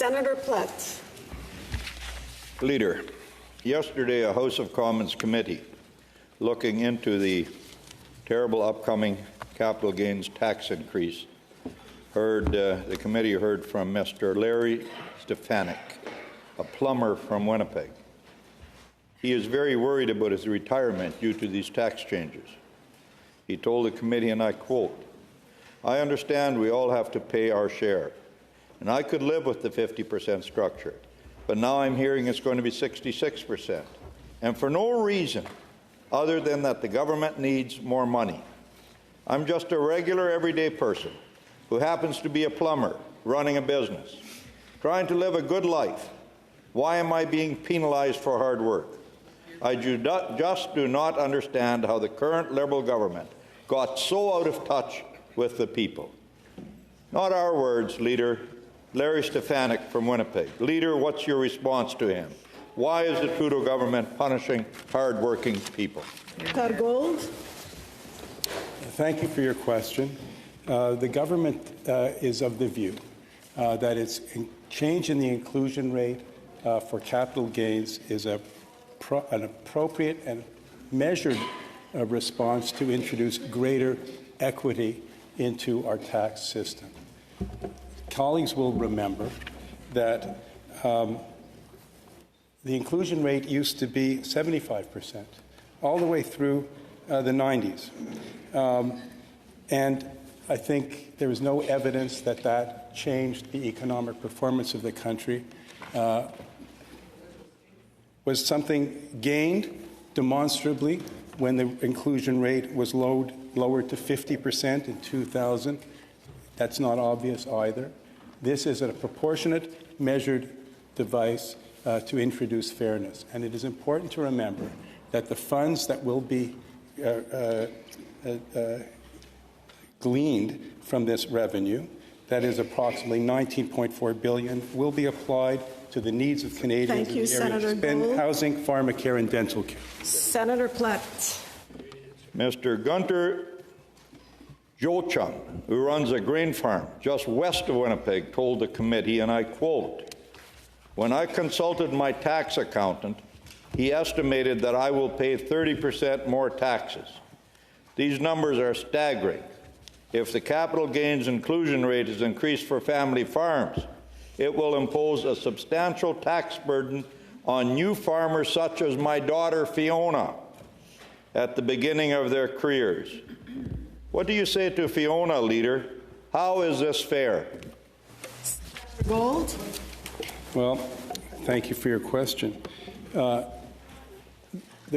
Senator Platt. Leader, yesterday a House of Commons committee looking into the terrible upcoming capital gains tax increase the committee heard from Mr. Larry Stefanik, a plumber from Winnipeg. He is very worried about his retirement due to these tax changes. He told the committee, and I quote, "I understand we all have to pay our share, and I could live with the 50% structure, but now I'm hearing it's going to be 66%, and for no reason other than that the government needs more money. I'm just a regular, everyday person who happens to be a plumber running a business, trying to live a good life. Why am I being penalized for hard work? I just do not understand how the current Liberal government got so out of touch with the people." Not our words, Leader. Larry Stefanik from Winnipeg. Leader, what's your response to him? Why is the Trudeau government punishing hard-working people? Gold. Thank you for your question. The government is of the view that its change in the inclusion rate for capital gains is an appropriate and measured response to introduce greater equity into our tax system. Colleagues will remember that the inclusion rate used to be 75%, all the way through the 90s. And I think there is no evidence that that changed the economic performance of the country. Was something gained demonstrably when the inclusion rate was lowered to 50% in 2000? That's not obvious either. This is a proportionate, measured device to introduce fairness. And it is important to remember that the funds that will be gleaned from this revenue, that is approximately $19.4 billion, will be applied to the needs of Canadians in the area to spend housing, pharmacare, and dental care. Senator Platt. Mr. Gunter Jochum, who runs a grain farm just west of Winnipeg, told the committee, and I quote, "When I consulted my tax accountant, he estimated that I will pay 30% more taxes. These numbers are staggering. If the capital gains inclusion rate is increased for family farms, it will impose a substantial tax burden on new farmers such as my daughter Fiona at the beginning of their careers." What do you say to Fiona, Leader? How is this fair? Gold. Well, thank you for your question. The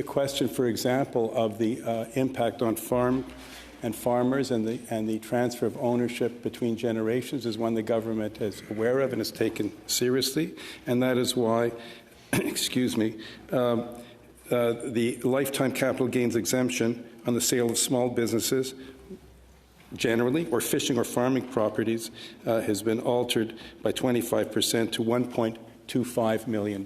question, for example, of the impact on farmers and the transfer of ownership between generations is one the government is aware of and has taken seriously, and that is why, excuse me, the lifetime capital gains exemption on the sale of small businesses generally, or fishing or farming properties, has been altered by 25% to $1.25 million.